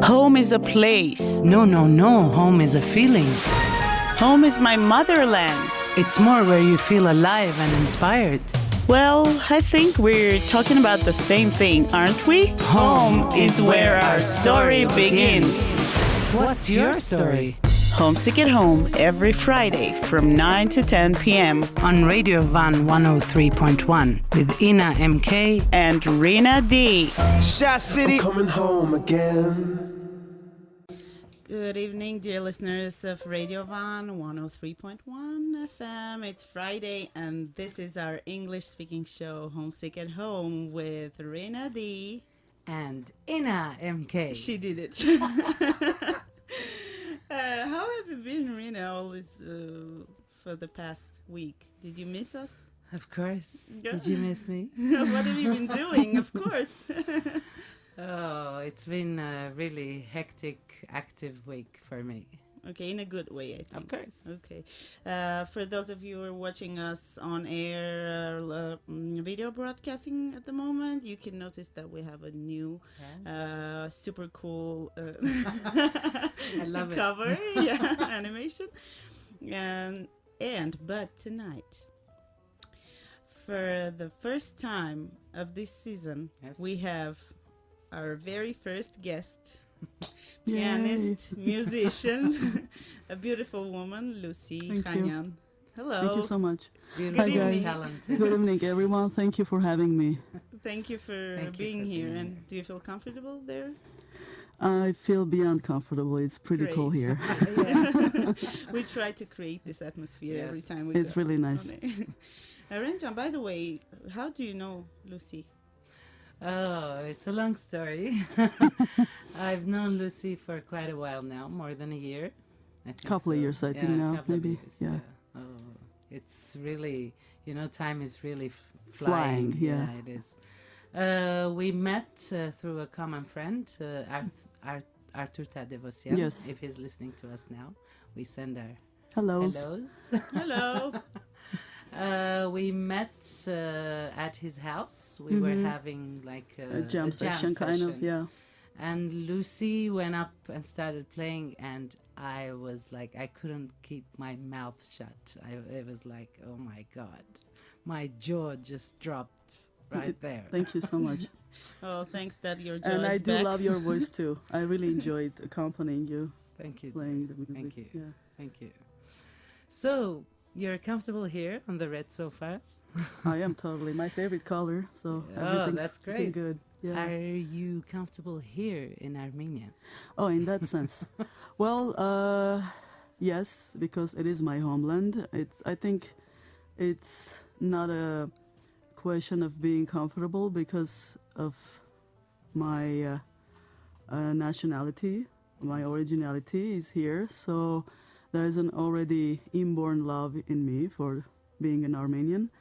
Home is a place. No, no, no. Home is a feeling. Home is my motherland. It's more where you feel alive and inspired. Well, I think we're talking about the same thing, aren't we? Home is where our story begins. What's your story? Homesick at Home every Friday from 9 to 10 p.m. On Radio Van 103.1 with Ina MK and Rina D. Shot City, I'm coming home again. Good evening, dear listeners of Radio Van 103.1 FM. It's Friday, and this is our English-speaking show, Homesick at Home, with Rina D. and Ina MK. She did it. How have you been, Rina, all this for the past week? Did you miss us? Of course. Did you miss me? What have you been doing? Of course. Oh, it's been a really hectic, active week for me. Okay, in a good way, I think. Of course. Okay. For those of you who are watching us on air video broadcasting at the moment, you can notice that we have a new super cool I love cover, yeah, animation. But tonight, for the first time of this season, we have our very first guest. Pianist, musician, a beautiful woman, Lucie Khanyan. Hello. Thank you so much. Beautiful, Hi guys. talented. Good evening, everyone. Thank you for having me. Thank you for being here. And do you feel comfortable there? I feel beyond comfortable. It's pretty Great. cool here. We try to create this atmosphere every time we It's go really nice. on air. Renjan, by the way, how do you know Lucie? Oh, it's a long story. I've known Lucie for quite a while now, more than a year. Couple of years, I think now, couple of maybe. years, Yeah. Oh, it's really, time is really Flying, yeah. It is. We met through a common friend, Arthur Tadevosyan. Yes. If he's listening to us now, we send our Hellos. hellos. Hello. We met at his house. We were having like A jam session, kind of, yeah. And Lucie went up and started playing, and I was like, I couldn't keep my mouth shut. It was like, oh my God, my jaw just dropped right there. Thank you so much. Oh, thanks that your jaw And is I do back. love your voice too. I really enjoyed accompanying you, Thank you. playing the music. Thank you. Yeah. Thank you. So, you're comfortable here on the red sofa? I am totally my favorite color, so everything's that's looking great. good. Yeah. Are you comfortable here in Armenia? Oh, in that sense. Well, yes, because it is my homeland. I think it's not a question of being comfortable because of my nationality. My originality is here, so there is an already inborn love in me for being an Armenian.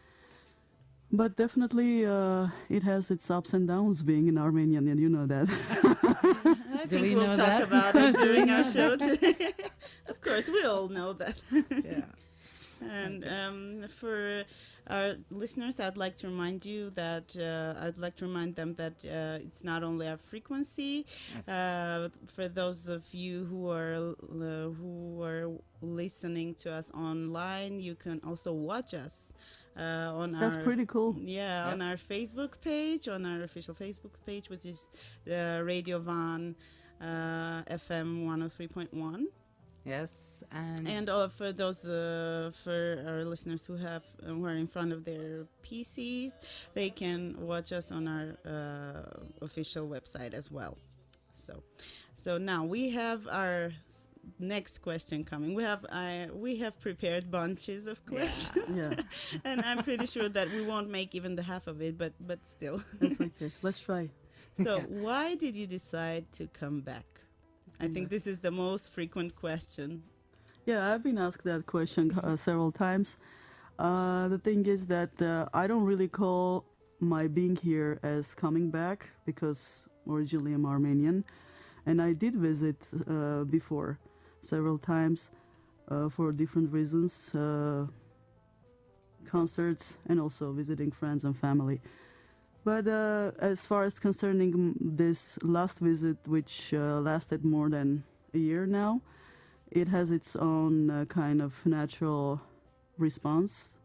But definitely it has its ups and downs being an Armenian, and you know that. I Do think we we'll know talk that? about it during our show today. Of course, we all know that. Yeah. And for our listeners, I'd like to remind them that it's not only our frequency. Yes. For those of you who are listening to us online, you can also watch us on That's our pretty cool. on our Facebook page, on our official Facebook page, which is Radio Van FM 103.1. Yes, And for those for our listeners who are in front of their PCs, they can watch us on our official website as well. So now we have our next question coming. We have prepared bunches of questions, Yeah, and I'm pretty sure that we won't make even the half of it, but still. that's okay. Let's try. So why did you decide to come back? I think this is the most frequent question. Yeah, I've been asked that question several times. The thing is that I don't really call my being here as coming back because originally I'm Armenian, and I did visit before several times for different reasons, concerts and also visiting friends and family. But as far as concerning this last visit, which lasted more than a year now, it has its own kind of natural response.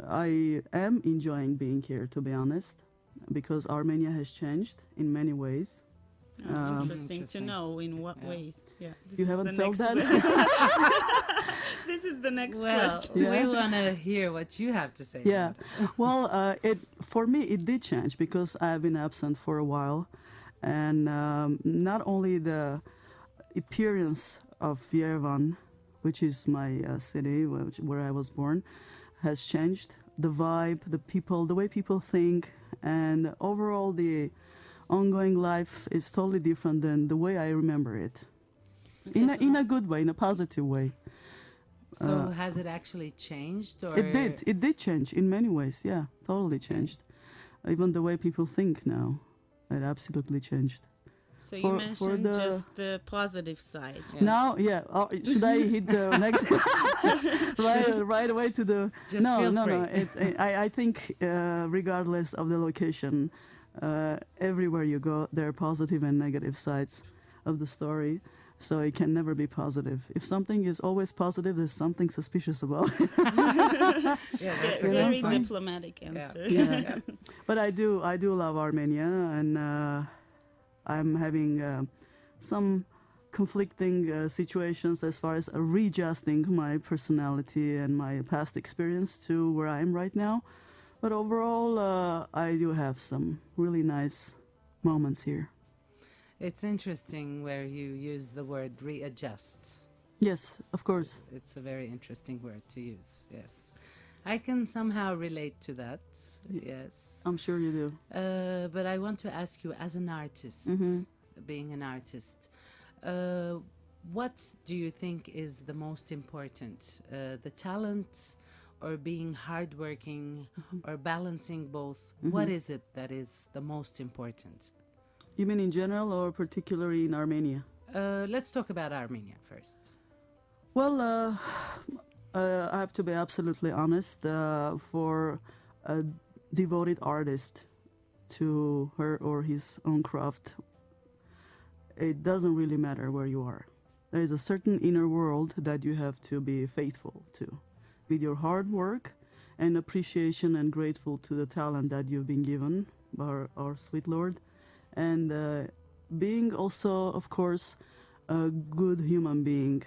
I am enjoying being here, to be honest, because Armenia has changed in many ways. Interesting to know in what ways. Yeah, You haven't felt that? This is the next Well, question. Yeah. we want to hear what you have to say. Yeah. about it. Well, it for me it did change because I've been absent for a while, and not only the appearance of Yerevan, which is my city where I was born, has changed. The vibe, the people, the way people think, and overall the ongoing life is totally different than the way I remember it. In a good way, in a positive way. So has it actually changed? Or It did change in many ways. Yeah, totally changed. Even the way people think now, it absolutely changed. So you for mentioned the- just the positive side. Yeah. Now, yeah, should I hit the next right away to the? Just No, feel no, free. no. I think regardless of the location, everywhere you go, there are positive and negative sides of the story. So it can never be positive. If something is always positive, there's something suspicious about it. Yeah, that's a You know, Very so- diplomatic answer. Yeah. But I do love Armenia, and I'm having some conflicting situations as far as readjusting my personality and my past experience to where I am right now. But overall, I do have some really nice moments here. It's interesting where you use the word readjust. Yes, of course. It's a very interesting word to use. Yes, I can somehow relate to that. Yes, I'm sure you do. but I want to ask you, as an artist, Mhm. being an artist, what do you think is the most important? The talent, or being hardworking, or balancing both? What is it that is the most important? You mean in general or particularly in Armenia? Let's talk about Armenia first. Well, I have to be absolutely honest. For a devoted artist to her or his own craft, it doesn't really matter where you are. There is a certain inner world that you have to be faithful to, with your hard work and appreciation and grateful to the talent that you've been given by our sweet Lord. And being also, of course, a good human being.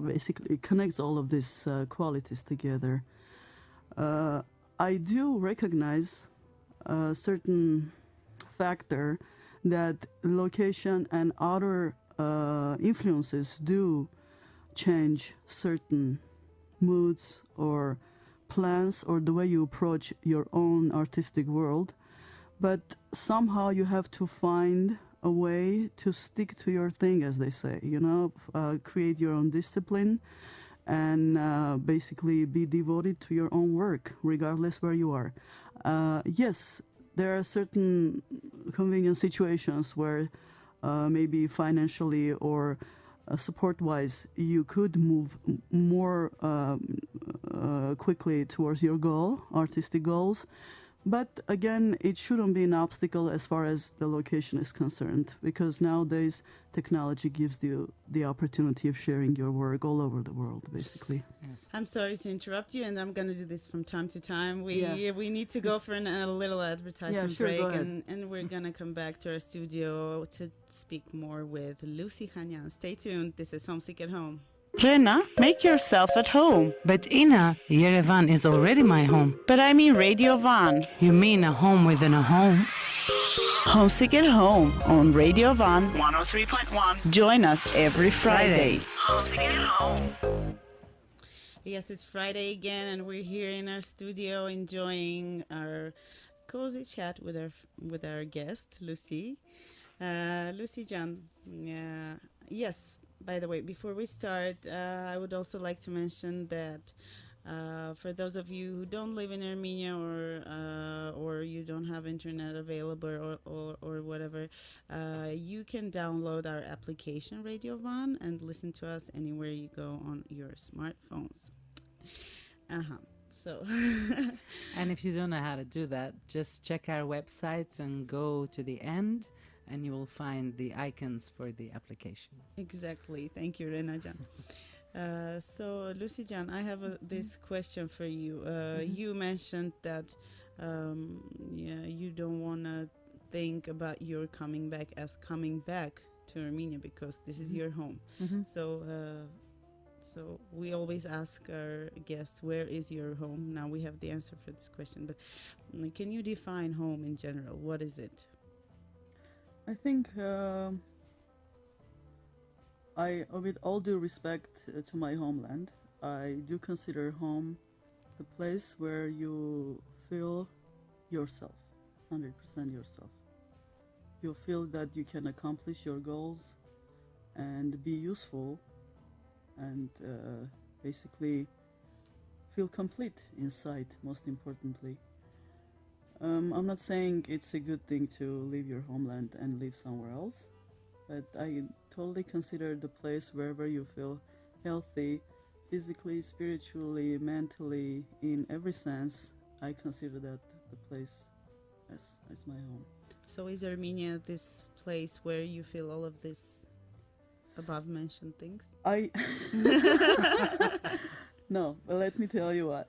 Basically, it connects all of these qualities together. I do recognize a certain factor that location and other influences do change certain moods or plans or the way you approach your own artistic world. But somehow you have to find a way to stick to your thing, as they say, create your own discipline and basically be devoted to your own work, regardless where you are. Yes, there are certain convenient situations where maybe financially or support-wise you could move more quickly towards your goal, artistic goals. But again, it shouldn't be an obstacle as far as the location is concerned, because nowadays technology gives you the opportunity of sharing your work all over the world, basically. Yes. I'm sorry to interrupt you, and I'm going to do this from time to time. Yeah. We need to go for a little advertisement sure, break, go ahead. and we're going to come back to our studio to speak more with Lucie Khanyan. Stay tuned. This is Homesick at Home. Rena, make yourself at home. But Ina, Yerevan is already my home. But I mean Radio Van. You mean a home within a home? Homesick at Home on Radio Van 103.1. Join us every Friday. Homesick at Home. Yes, it's Friday again, and we're here in our studio enjoying our cozy chat with our guest, Lucie. Lucie Jan, yes. By the way, before we start, I would also like to mention that for those of you who don't live in Armenia or you don't have internet available or whatever, you can download our application Radio Van and listen to us anywhere you go on your smartphones. So And if you don't know how to do that, just check our website and go to the end, and you will find the icons for the application. exactly. Thank you, Renajan. So, Lucy Jan, I have this question for you. You mentioned that yeah, you don't want to think about your coming back as coming back to Armenia because this is your home. So, so we always ask our guests, where is your home? Now we have the answer for this question, but can you define home in general? What is it? I think with all due respect to my homeland, I do consider home a place where you feel yourself, 100% yourself. You feel that you can accomplish your goals and be useful and basically feel complete inside, most importantly. I'm not saying it's a good thing to leave your homeland and live somewhere else, but I totally consider the place wherever you feel healthy, physically, spiritually, mentally, in every sense. I consider that the place as my home. So is Armenia this place where you feel all of this above mentioned things? No, but let me tell you what.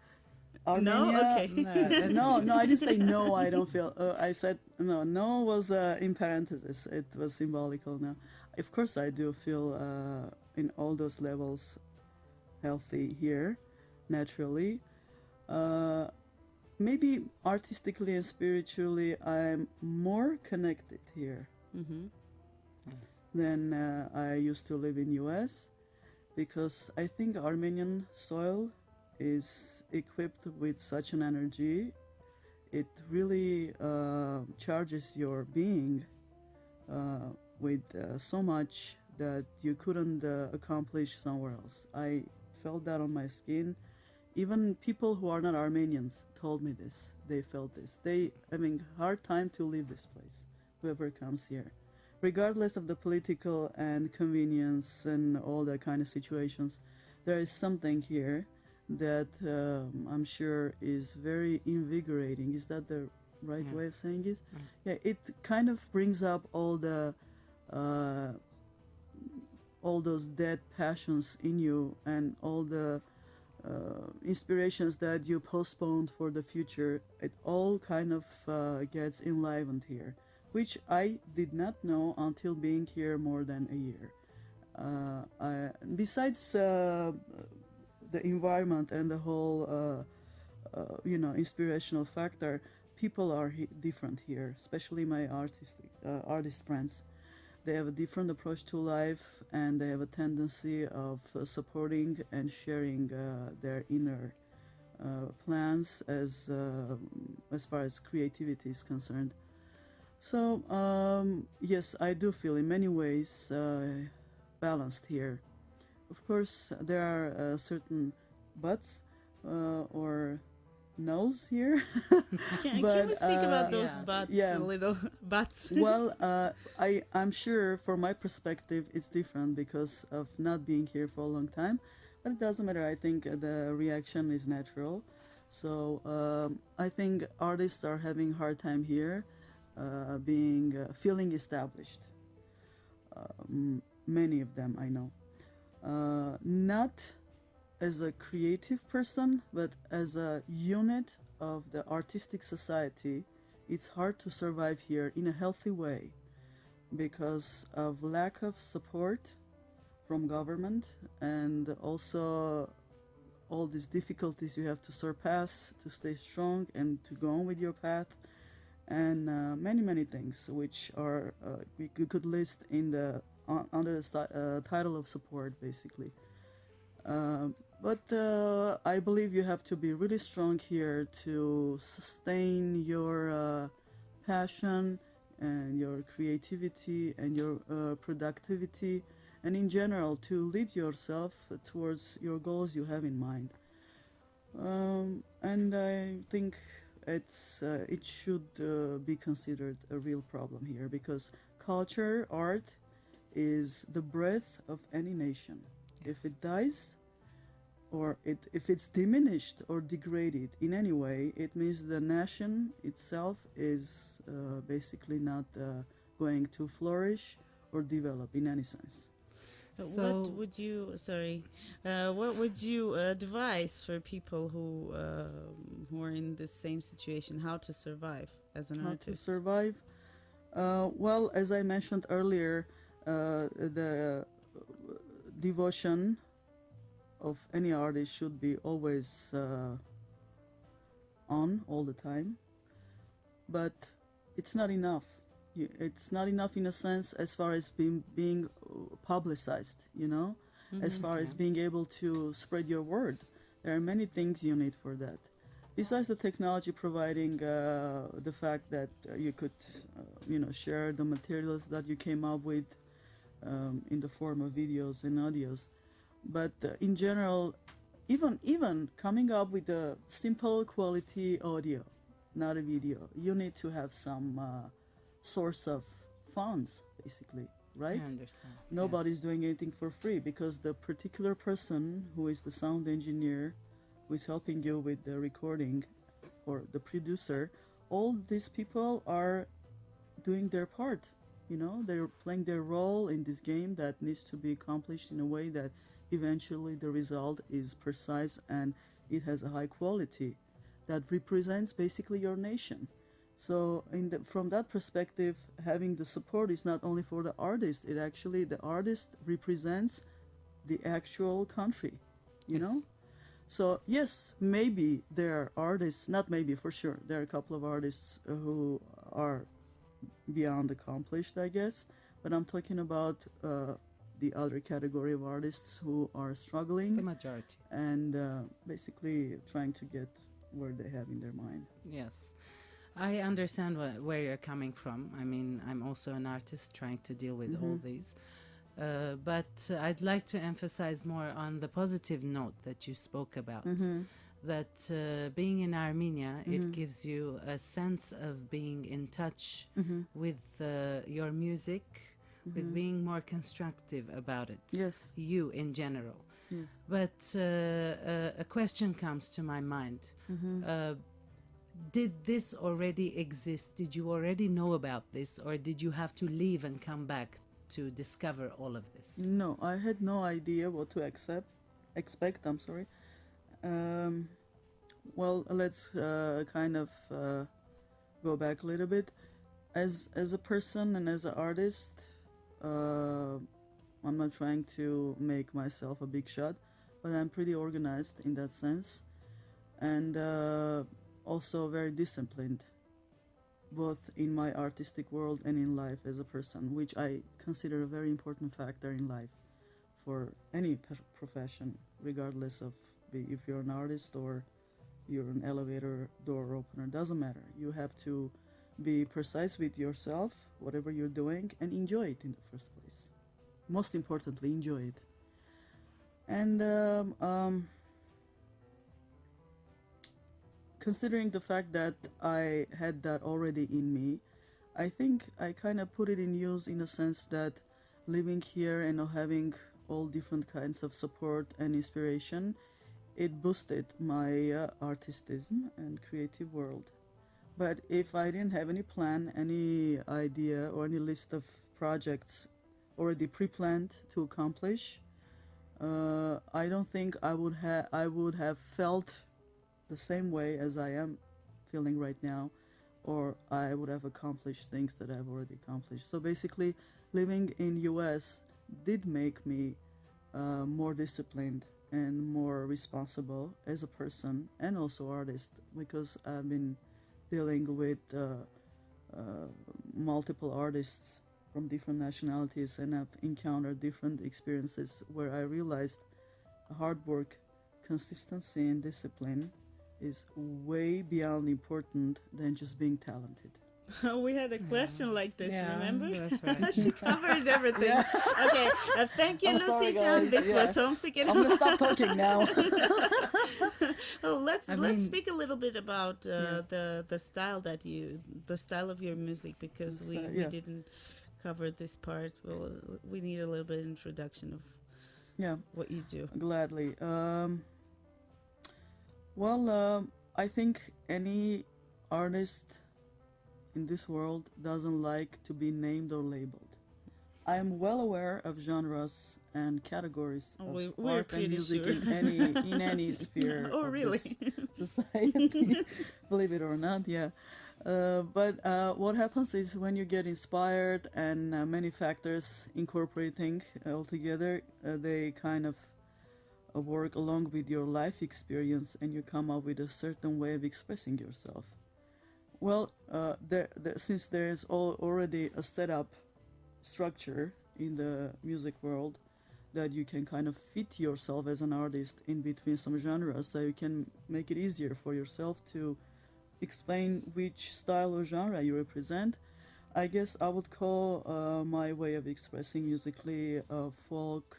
No? Armenia, Okay. no, I didn't say no, I don't feel. I said no. No was in parentheses. It was symbolical now. Of course, I do feel in all those levels healthy here, naturally. Maybe artistically and spiritually, I'm more connected here than I used to live in US, because I think Armenian soil is equipped with such an energy. It really charges your being with so much that you couldn't accomplish somewhere else. I felt that on my skin. Even people who are not Armenians told me this. They felt this. They having hard time to leave this place, whoever comes here. Regardless of the political and convenience and all that kind of situations, there is something here that I'm sure is very invigorating. Is that the right way of saying it? Yeah, it kind of brings up all those dead passions in you and all the inspirations that you postponed for the future. It all kind of gets enlivened here, which I did not know until being here more than a year. Besides the environment and the whole, inspirational factor, people are different here, especially my artist friends. They have a different approach to life, and they have a tendency of supporting and sharing their inner plans as far as creativity is concerned. So yes, I do feel in many ways balanced here. Of course, there are certain buts or no's here. Can But, we speak about those butts yeah. a little? Butts. Well, I'm sure from my perspective it's different because of not being here for a long time, but it doesn't matter. I think the reaction is natural. So I think artists are having a hard time here, feeling established. Many of them I know, not as a creative person, but as a unit of the artistic society. It's hard to survive here in a healthy way because of lack of support from government, and also all these difficulties you have to surpass to stay strong and to go on with your path, and many things which are we could list in the under the title of support, basically. But I believe you have to be really strong here to sustain your passion and your creativity and your productivity, and in general to lead yourself towards your goals you have in mind. And I think it should be considered a real problem here, because culture, art, is the breath of any nation. Yes. If it dies, or if it's diminished or degraded in any way, it means the nation itself is basically not going to flourish or develop in any sense. What would you what would you advise for people who are in the same situation, how to survive as an artist? How to survive? Well, as I mentioned earlier, the devotion of any artist should be always on all the time, but it's not enough. It's not enough in a sense as far as being publicized, as far as being able to spread your word. There are many things you need for that. Besides the technology providing the fact that you could, share the materials that you came up with in the form of videos and audios. But in general, even coming up with a simple quality audio, not a video, you need to have some source of funds, basically, right? I understand. Nobody's doing anything for free, because the particular person who is the sound engineer, who is helping you with the recording, or the producer, all these people are doing their part. They're playing their role in this game that needs to be accomplished in a way that eventually the result is precise and it has a high quality that represents basically your nation. So from that perspective, having the support is not only for the artist, the artist represents the actual country, you know? So yes, maybe there are artists, not maybe, for sure, there are a couple of artists who are beyond accomplished, I guess, but I'm talking about the other category of artists who are struggling. The majority. And basically trying to get where they have in their mind. Yes. I understand where you're coming from. I mean, I'm also an artist trying to deal with all these. But I'd like to emphasize more on the positive note that you spoke about. That being in Armenia, it gives you a sense of being in touch with your music, with being more constructive about it. Yes. You in general. Yes. But a question comes to my mind. Did this already exist? Did you already know about this? Or did you have to leave and come back to discover all of this? No, I had no idea what to expect. I'm sorry. Well, let's kind of go back a little bit. As a person and as an artist, I'm not trying to make myself a big shot, but I'm pretty organized in that sense, and also very disciplined, both in my artistic world and in life as a person, which I consider a very important factor in life for any profession, regardless of if you're an artist or you're an elevator door opener. Doesn't matter. You have to be precise with yourself, whatever you're doing, and enjoy it in the first place. Most importantly, enjoy it. And considering the fact that I had that already in me, I think I kind of put it in use in a sense that living here and having all different kinds of support and inspiration, it boosted my artistism and creative world. But if I didn't have any plan, any idea, or any list of projects already pre-planned to accomplish, I don't think I would have felt the same way as I am feeling right now, or I would have accomplished things that I've already accomplished. So basically, living in US did make me more disciplined and more responsible as a person and also artist, because I've been dealing with multiple artists from different nationalities, and I've encountered different experiences where I realized hard work, consistency, and discipline is way beyond important than just being talented. We had a question like this, remember? That's right. She covered everything. Okay, thank you, I'm Lucie sorry, Khanyan. guys. This Yeah. was Homesick at I'm Home. gonna stop talking now. Oh, let's mean- speak a little bit about the style of your music, because The we style, yeah. didn't cover this part. Well, we need a little bit of introduction of Yeah, what you do. gladly. Well, I think any artist in this world doesn't like to be named or labeled. I am well aware of genres and categories of We're art and pretty music sure. in any sphere Oh, of really? this society, believe it or not. Yeah, but what happens is when you get inspired and many factors incorporating all together, they kind of work along with your life experience, and you come up with a certain way of expressing yourself. Well, since there is already a setup structure in the music world that you can kind of fit yourself as an artist in between some genres, so you can make it easier for yourself to explain which style or genre you represent. I guess I would call my way of expressing musically folk,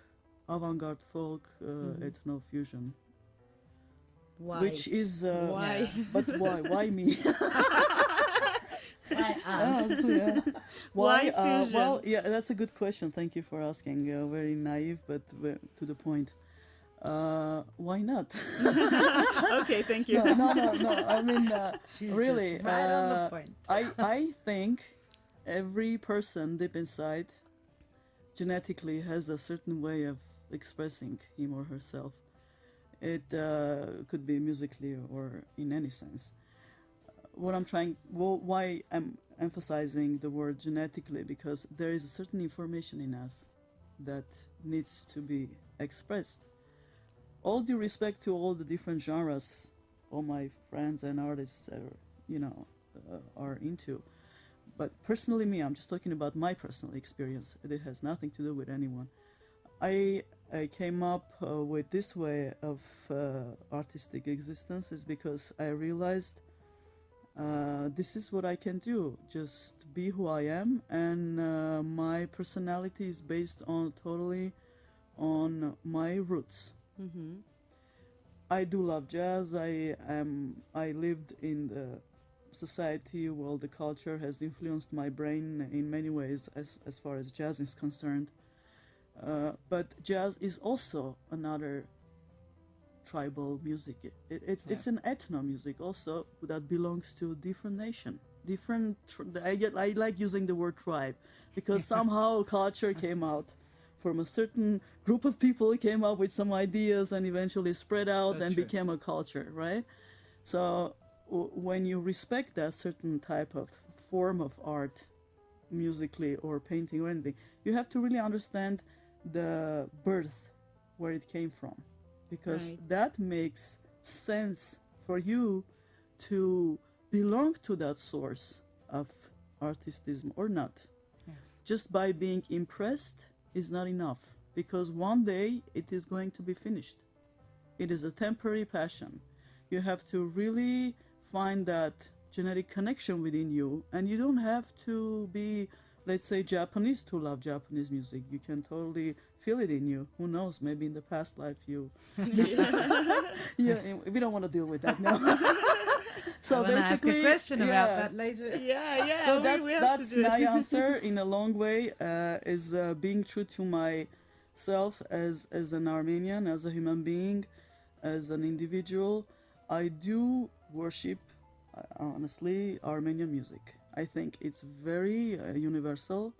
avant-garde folk, ethno fusion, Why? which is Why? but why me? Why us? Yeah. Why fusion? Well, yeah, that's a good question. Thank you for asking. Very naive, but to the point. Why not? Okay, thank you. No. I mean, She's really, just right on the point. I think every person deep inside genetically has a certain way of expressing him or herself. It could be musically or in any sense. Why I'm emphasizing the word genetically, because there is a certain information in us that needs to be expressed. All due respect to all the different genres all my friends and artists are into, but personally me, I'm just talking about my personal experience. It has nothing to do with anyone. I came up with this way of artistic existence is because I realized this is what I can do. Just be who I am, and my personality is based on totally on my roots. Mm-hmm. I do love jazz. I lived in the society where the culture has influenced my brain in many ways as far as jazz is concerned. But jazz is also another tribal music. It's an ethno music also that belongs to a different nation. I like using the word tribe because somehow culture came out from a certain group of people, came up with some ideas and eventually spread out and became a culture, right? So when you respect that certain type of form of art, musically or painting or anything, you have to really understand the birth, where it came from, because that makes sense for you to belong to that source of artistism or not. Yes. Just by being impressed is not enough, because one day it is going to be finished. It is a temporary passion. You have to really find that genetic connection within you, and you don't have to be, let's say, Japanese to love Japanese music. You can totally feel it in you. Who knows, maybe in the past life you we don't want to deal with that now. So I wanna ask a basically, question about that later. Yeah. so we have that's to do my it. answer in a long way, is being true to myself as an Armenian, as a human being, as an individual. I do worship, honestly, Armenian music. I think it's very universal.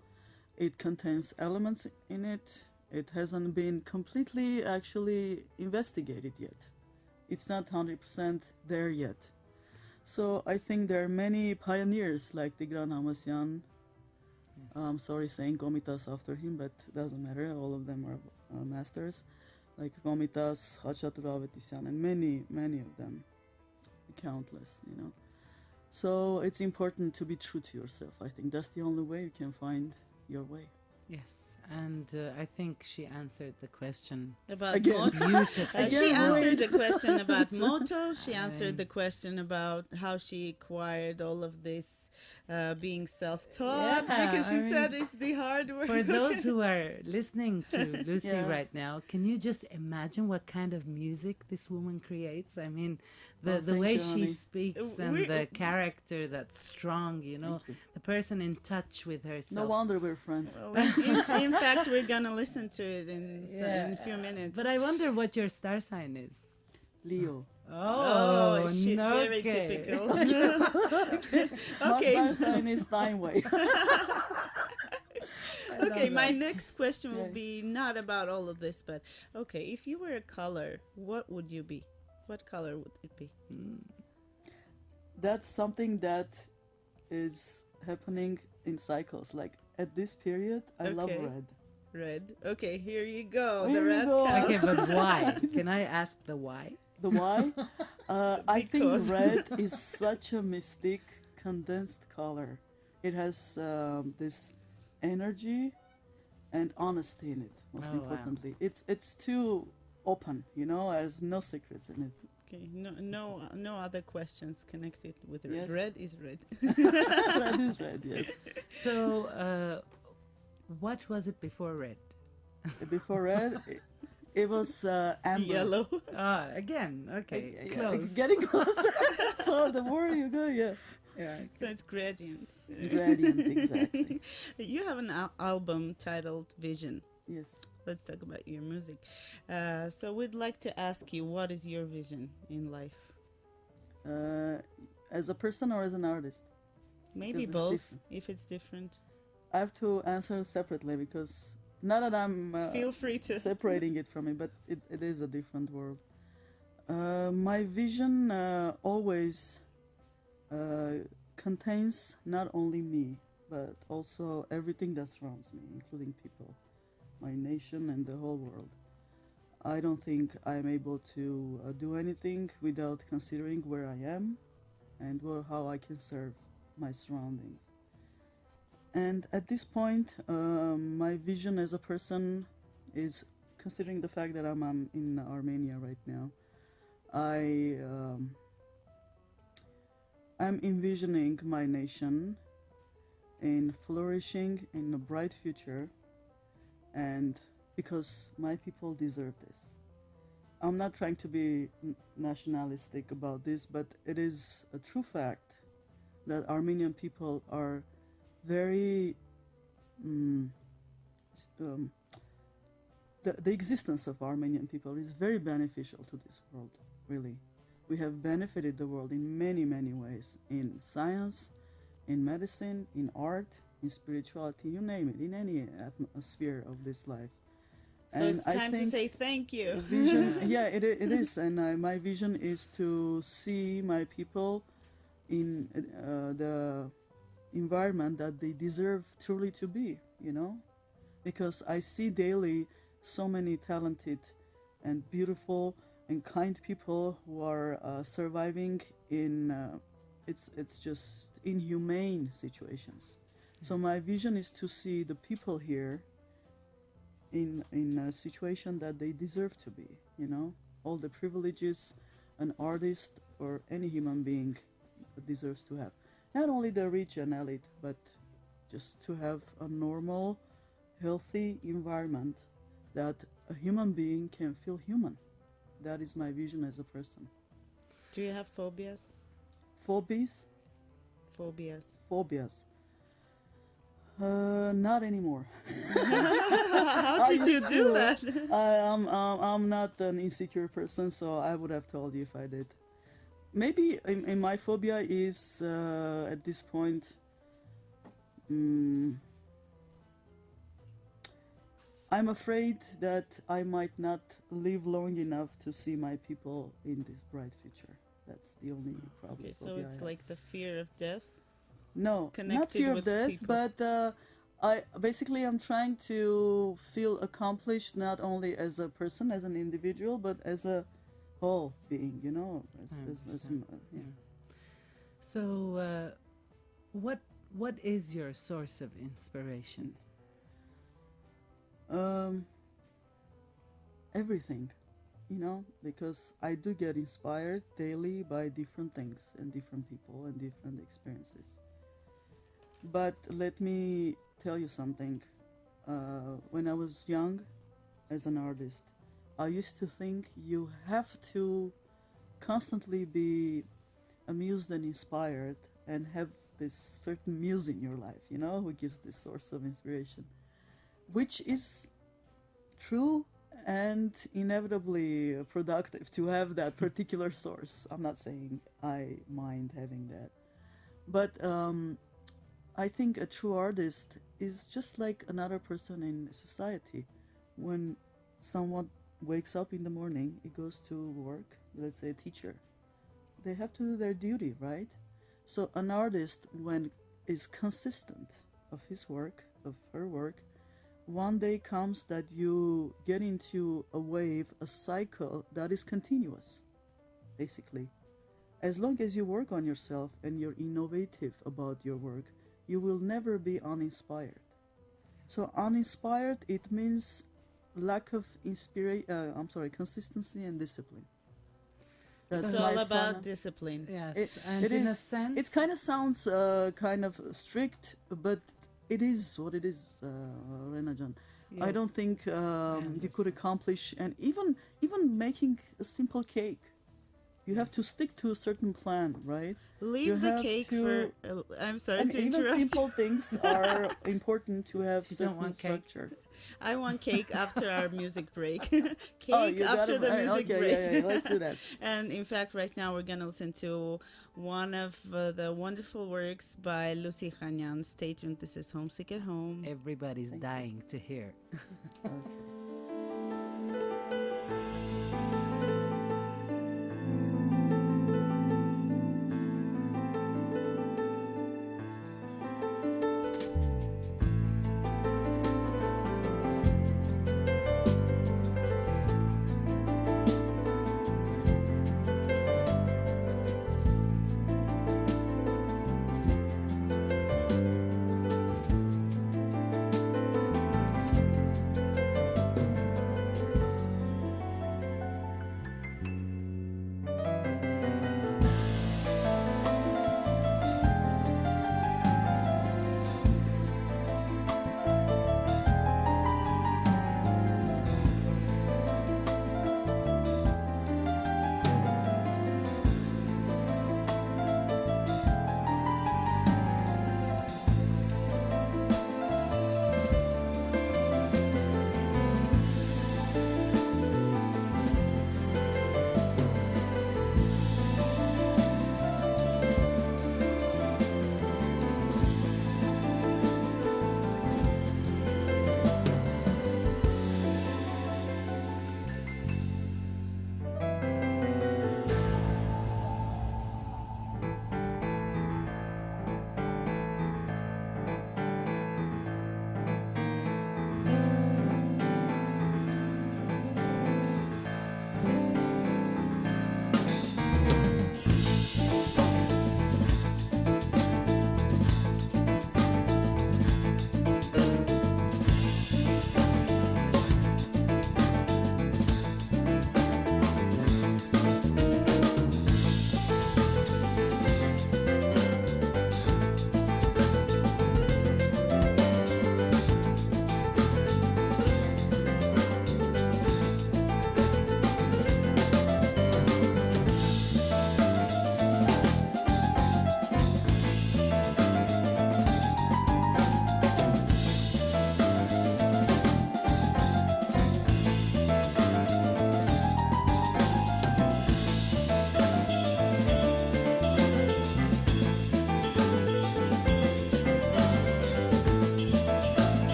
It contains elements in it. It hasn't been completely actually investigated yet. It's not 100% there yet. So I think there are many pioneers like Tigran Hamasyan. I'm sorry saying Komitas after him, but doesn't matter. All of them are masters. Like Komitas, Khachatur Avetisyan, and many of them. Countless, So it's important to be true to yourself. I think that's the only way you can find your way. Yes, and I think she answered the question About Again. moto. beautifully. She Again, answered ruined. the question about moto. She answered the question about how she acquired all of this being self-taught, Yeah, because she I said mean, it's the hard work. For those who are listening to Lucie Yeah. right now, can you just imagine what kind of music this woman creates? I mean, the thank way you, she honey. speaks and the character that's strong, the person in touch with herself. No wonder we're friends. In fact, we're gonna listen to it in a few minutes. But I wonder what your star sign is. Leo. Oh, shit, very okay. typical. Much Okay. nicer in his Steinway. Okay, my that. next question will Yeah. be not about all of this, but okay, if you were a color, what would you be? What color would it be? That's something that is happening in cycles. Like at this period, I love Okay. red. Red. Okay, here you go. Here the you red go. cow. Okay, but why? Can I ask the why? The why? I think Because. red is such a mystic, condensed color. It has this energy and honesty in it. Most Oh, wow. importantly, it's too open. There's no secrets in it. Okay, no other questions connected with red. Yes. Red is red. Red is red. Yes. So, what was it before red? Before red, it was amber. Yellow. Ah, again. Okay, Yeah, close. getting closer. So the more you go, yeah. Yeah. So it's gradient. Gradient, exactly. You have an album titled Vision. Yes. Let's talk about your music. So we'd like to ask you, what is your vision in life? As a person or as an artist? Maybe Because it's both, different. if it's different. I have to answer separately because not that I'm Feel free to. separating it from it, but it is a different world. My vision always contains not only me, but also everything that surrounds me, including people, my nation, and the whole world. I don't think I'm able to do anything without considering where I am and how I can serve my surroundings. And at this point, my vision as a person is, considering the fact that I'm in Armenia right now, I'm envisioning my nation in flourishing in a bright future, and because my people deserve this. I'm not trying to be nationalistic about this, but it is a true fact that Armenian people are very the existence of Armenian people is very beneficial to this world, really. We have benefited the world in many, many ways, in science, in medicine, in art, in spirituality, you name it, in any atmosphere of this life. So And it's I time to think say thank you. vision, yeah, it is. And my vision is to see my people in the environment that they deserve truly to be, because I see daily so many talented and beautiful and kind people who are surviving in it's just inhumane situations. So my vision is to see the people here in a situation that they deserve to be, all the privileges an artist or any human being deserves to have. Not only the rich and elite, but just to have a normal, healthy environment that a human being can feel human. That is my vision as a person. Do you have phobias? Phobias? Phobias. Not anymore. How did you do that? I'm not an insecure person, so I would have told you if I did. Maybe in my phobia is at this point. I'm afraid that I might not live long enough to see my people in this bright future. That's the only problem. Okay, so it's like the fear of death. No, not connected fear of with death, people. but I'm trying to feel accomplished not only as a person, as an individual, but as a whole being. Yeah. So, what is your source of inspiration? Everything, because I do get inspired daily by different things and different people and different experiences. But let me tell you something. When I was young, as an artist, I used to think you have to constantly be amused and inspired and have this certain muse in your life, who gives this source of inspiration, which is true and inevitably productive to have that particular source. I'm not saying I mind having that, but I think a true artist is just like another person in society. When someone wakes up in the morning, he goes to work, let's say a teacher, they have to do their duty, right? So an artist, when is consistent of his work, of her work, one day comes that you get into a wave, a cycle that is continuous, basically. As long as you work on yourself and you're innovative about your work, you will never be uninspired. So uninspired, it means lack of consistency and discipline. It's all about discipline. Yes, and It in a is. sense, It kind of sounds kind of strict, but it is what it is, Renajan. I yes, don't think you could understand. accomplish, and even making a simple cake, you have to stick to a certain plan, right? You Leave the have cake to- for. I'm sorry And to even interrupt. simple things are important to have You don't certain want cake? structure. I want cake after our music break. Cake You after the music okay, break. yeah, let's do that. And in fact, right now we're gonna listen to one of the wonderful works by Lucie Khanyan. Stay tuned. This is Homesick at Home. Everybody's dying to hear.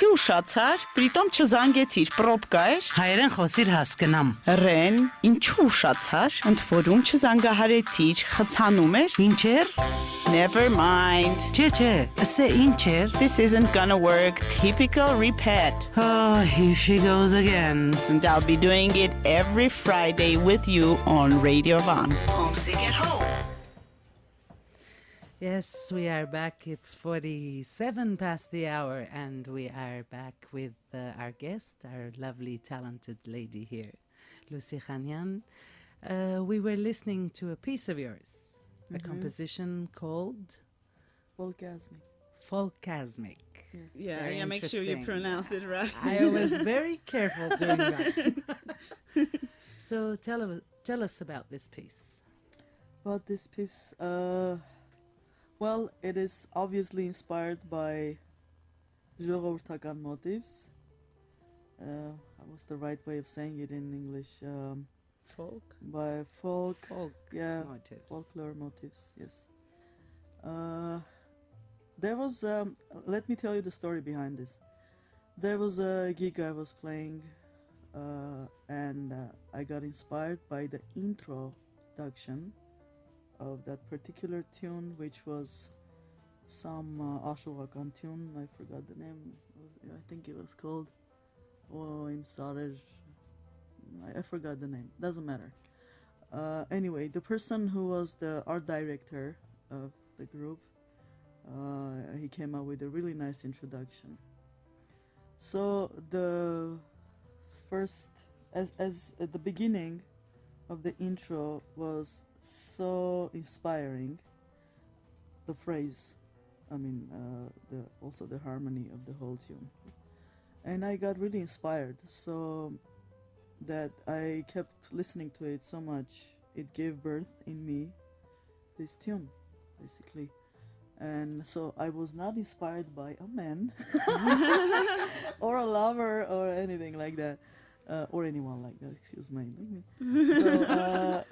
Ինչի ուշացար, պրիտոմ չզանգեցիր, պրոպկա էր։ Հայերեն խոսիր հասկնամ։ Ռեն, ինչու ուշացար, ընդ որում չզանգահարեցիր, խցանում էր։ Ինչեր։ Never mind. Չէ, ասե ինչեր։ This isn't gonna work. Typical repeat. Oh, here she goes again. And I'll be doing it every Friday with you on Radio Van. Homesick at home. Yes, we are back. It's 47 past the hour, and we are back with our guest, our lovely, talented lady here, Lucie Khanyan. We were listening to a piece of yours, a composition called Volgasmic. Folkasmic. Yeah, Very yeah. Make sure you interesting. pronounce it right. I was very careful doing that. So tell us about this piece. About this piece, well, it is obviously inspired by ժողովրդական motives. What's the right way of saying it in English? Folk. By folk, yeah, motives. folklore motives. Yes. There was. Let me tell you the story behind this. There was a gig I was playing, and I got inspired by the introduction of that particular tune, which was some Ashurakan tune. I forgot the name. I think it was called Im Sarer. I forgot the name. Doesn't matter. Anyway, the person who was the art director of the group, he came up with a really nice introduction. So the first, as at the beginning of the intro was so inspiring, the phrase, also the harmony of the whole tune, and I got really inspired, so that I kept listening to it so much it gave birth in me this tune, basically. And so I was not inspired by a man or a lover or anything like that. Or anyone like that, excuse me.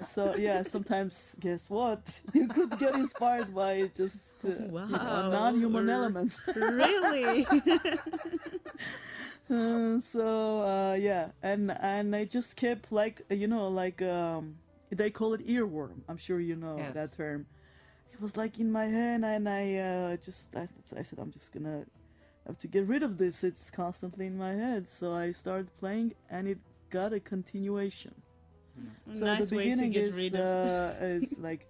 So yeah, sometimes, guess what? You could get inspired by just Wow. a non-human element. Really? Yeah, and I just kept they call it earworm. I'm sure you know Yes. that term. It was like in my head, and I said I'm just gonna have to get rid of this. It's constantly in my head. So I started playing, and it got a continuation. So Nice the way to beginning get is rid of. is like.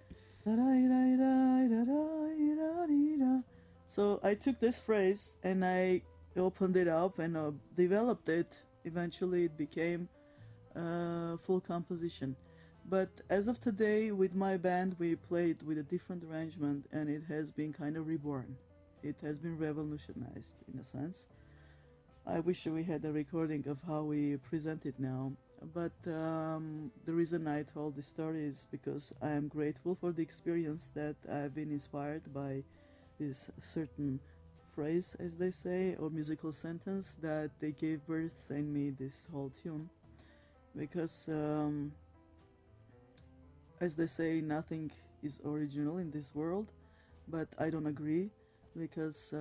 So I took this phrase and I opened it up and developed it. Eventually, it became a full composition. But as of today, with my band, we played with a different arrangement, and it has been kind of reborn. It has been revolutionized in a sense. I wish we had a recording of how we present it now. But the reason I told this story is because I am grateful for the experience that I've been inspired by this certain phrase, as they say, or musical sentence that they gave birth in me this whole tune. Because, as they say, nothing is original in this world, but I don't agree. Because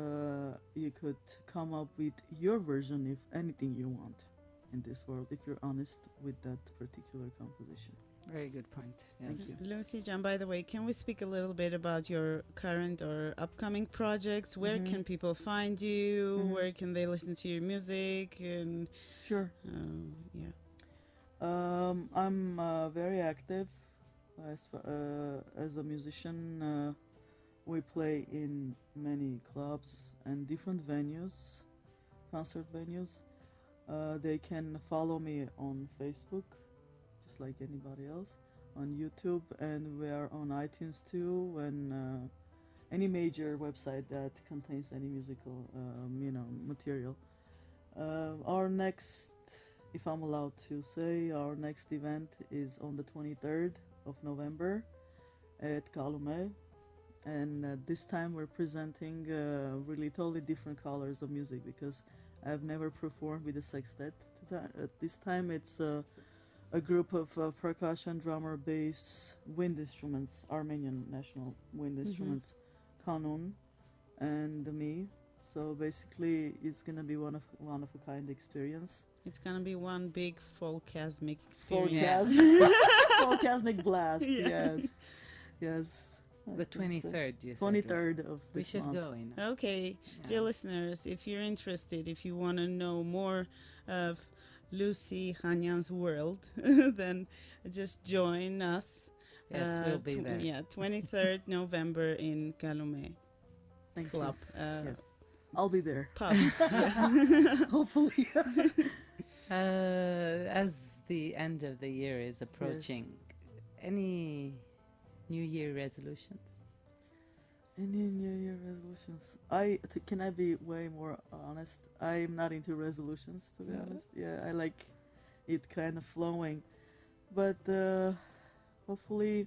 you could come up with your version if anything you want in this world, if you're honest with that particular composition. Very good point. Yes. Thank you. Lucy John, by the way, can we speak a little bit about your current or upcoming projects? Where can people find you? Where can they listen to your music? And Sure. yeah. I'm very active as a musician. We play in many clubs and different venues, concert venues. They can follow me on Facebook, just like anybody else, on YouTube, and we are on iTunes too, and any major website that contains any musical, material. Our next, if I'm allowed to say, our next event is on the 23rd of November at Kalume. And this time we're presenting really totally different colors of music, because I've never performed with a sextet. This time it's a group of percussion, drummer, bass, wind instruments, Armenian national wind instruments, Kanun, and me. So basically, it's gonna be one of a kind experience. It's gonna be one big folkasmic Full experience. Volcanic blast. Yeah. Yes. The 23rd, you said. 23rd of We this should month. go in. Okay, Yeah. dear listeners, if you're interested, if you want to know more of Lucie Khanyan's world, then just join us. Yes, we'll be there. Yeah, 23rd November in Calumet Thank Club. you. Yes, I'll be there. Pub. Hopefully. As the end of the year is approaching, any New Year resolutions? Any New Year resolutions? Can I be way more honest? I'm not into resolutions, to be honest. Yeah, I like it kind of flowing, but hopefully,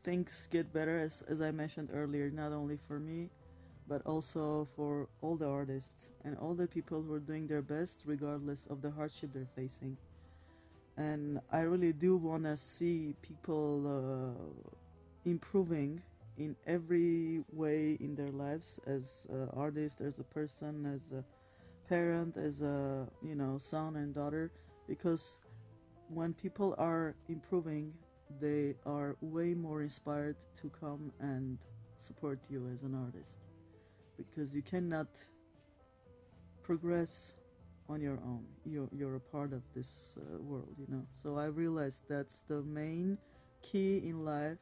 things get better as I mentioned earlier. Not only for me, but also for all the artists and all the people who are doing their best, regardless of the hardship they're facing. And I really do want to see people improving in every way in their lives, as an artist, as a person, as a parent, as a son and daughter, because when people are improving, they are way more inspired to come and support you as an artist, because you cannot progress on your own. You're a part of this world, So I realized that's the main key in life,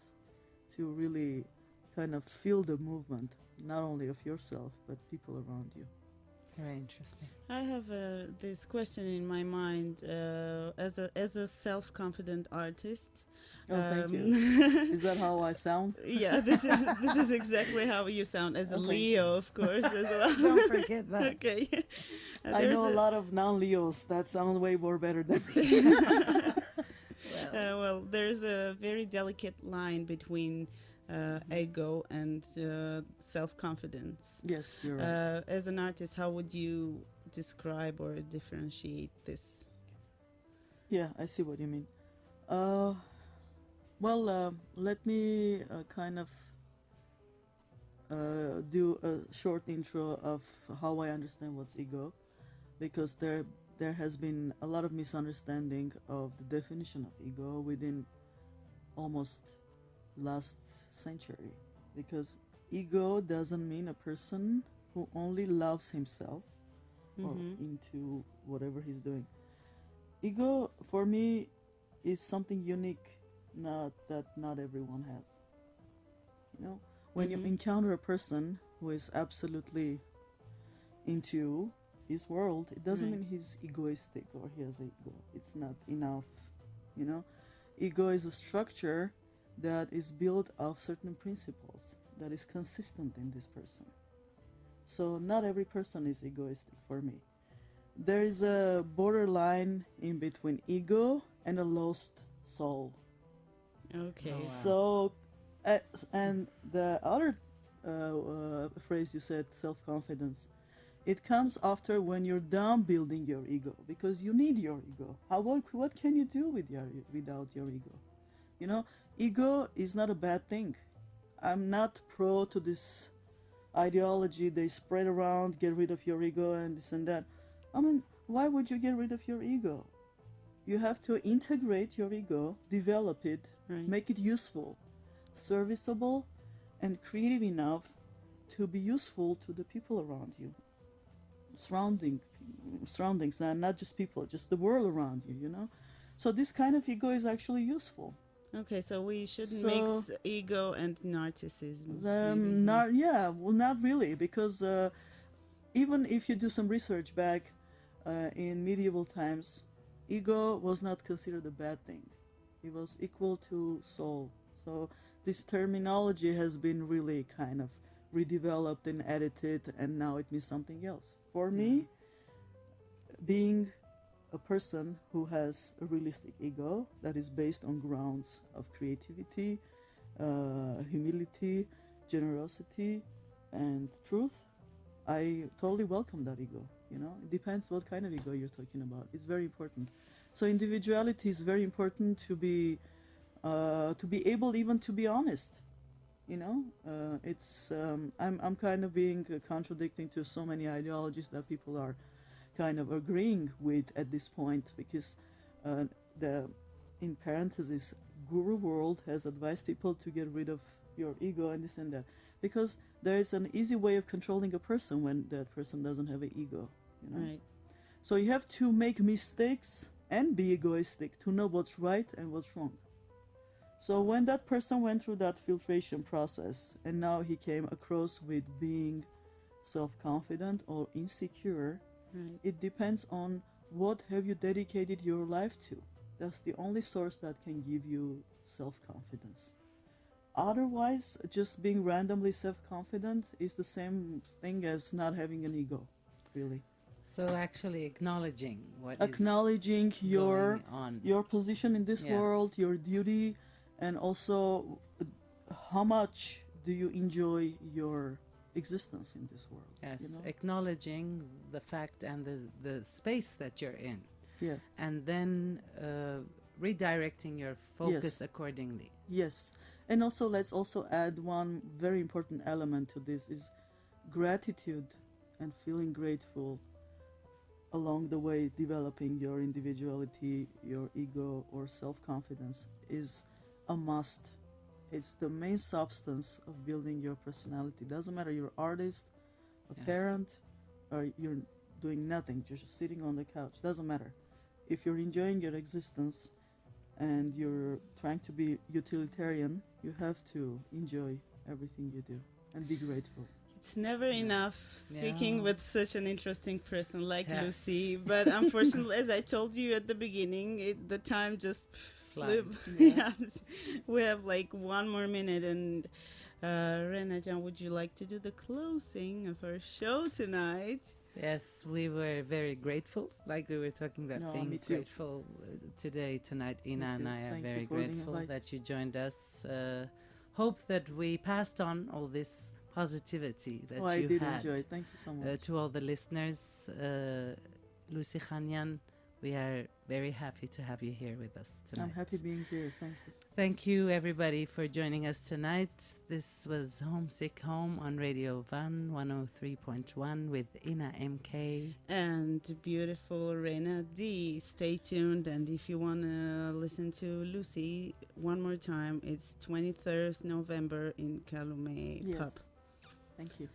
to really kind of feel the movement, not only of yourself but people around you. Very interesting. I have this question in my mind as a self-confident artist. Oh, thank you. Is that how I sound? Yeah, this is exactly how you sound as a Oh, thank Leo, of course, as well. Don't forget that. Okay. I know a lot of non-Leos that sound way more better than me. Well, there's a very delicate line between ego and self-confidence. Yes, you're right. As an artist, how would you describe or differentiate this? Yeah, I see what you mean. Let me kind of do a short intro of how I understand what's ego, because there has been a lot of misunderstanding of the definition of ego within almost last century, because ego doesn't mean a person who only loves himself or into whatever he's doing. Ego for me is something unique, not everyone has. When you encounter a person who is absolutely into his world, it doesn't mean he's egoistic or he has ego. It's not enough. Ego is a structure that is built of certain principles that is consistent in this person. So not every person is egoistic for me. There is a borderline in between ego and a lost soul. Okay. Oh, wow. So, and the other phrase you said, self-confidence, it comes after when you're done building your ego, because you need your ego. What can you do without your ego? Ego is not a bad thing. I'm not pro to this ideology they spread around, get rid of your ego and this and that. I mean, why would you get rid of your ego? You have to integrate your ego, develop it, make it useful, serviceable, and creative enough to be useful to the people around you. Surroundings, and not just people, just the world around you, So this kind of ego is actually useful. Okay, so we shouldn't mix ego and narcissism. Not really, because even if you do some research back in medieval times, ego was not considered a bad thing. It was equal to soul. So this terminology has been really kind of redeveloped and edited, and now it means something else. For me, being a person who has a realistic ego that is based on grounds of creativity, humility, generosity, and truth, I totally welcome that ego. It depends what kind of ego you're talking about. It's very important. So individuality is very important to be able even to be honest. I'm kind of being contradicting to so many ideologies that people are kind of agreeing with at this point, because the in parentheses guru world has advised people to get rid of your ego and this and that, because there is an easy way of controlling a person when that person doesn't have an ego, Right. So you have to make mistakes and be egoistic to know what's right and what's wrong. So when that person went through that filtration process and now he came across with being self-confident or insecure, Right. it depends on what have you dedicated your life to. That's the only source that can give you self-confidence. Otherwise, just being randomly self-confident is the same thing as not having an ego, really. So actually acknowledging what Acknowledging is your going on. your position in this Yes. world, your duty, and also how much do you enjoy your existence in this world. Yes, You know? acknowledging the fact and the space that you're in, Yeah. and then redirecting your focus Yes. accordingly. Yes. And also let's also add one very important element to this is gratitude and feeling grateful along the way. Developing your individuality, your ego or self-confidence is a must. It's the main substance of building your personality. Doesn't matter you're an artist, a Yes. parent, or you're doing nothing, you're just sitting on the couch. Doesn't matter. If you're enjoying your existence and you're trying to be utilitarian, you have to enjoy everything you do and be grateful. It's never enough speaking Yeah. with such an interesting person like Yes. Lucie, but unfortunately, as I told you at the beginning, the time just flew. Flies. Yeah. We have like one more minute, and Renajan, would you like to do the closing of our show tonight? Yes, we were very grateful, like we were talking about No, being me too. grateful tonight. Ina and too. I are Thank you very for the grateful invite. that you joined us. Hope that we passed on all this positivity that I you did had enjoy it. Thank you so much. to all the listeners. Lucie Khanyan, we are very happy to have you here with us tonight. I'm happy being here. Thank you. Thank you, everybody, for joining us tonight. This was Homesick Home on Radio Van 103.1 with Ina MK. And beautiful Rena D. Stay tuned, and if you want to listen to Lucie one more time, it's 23rd November in Calumet Pub. Yes. Thank you.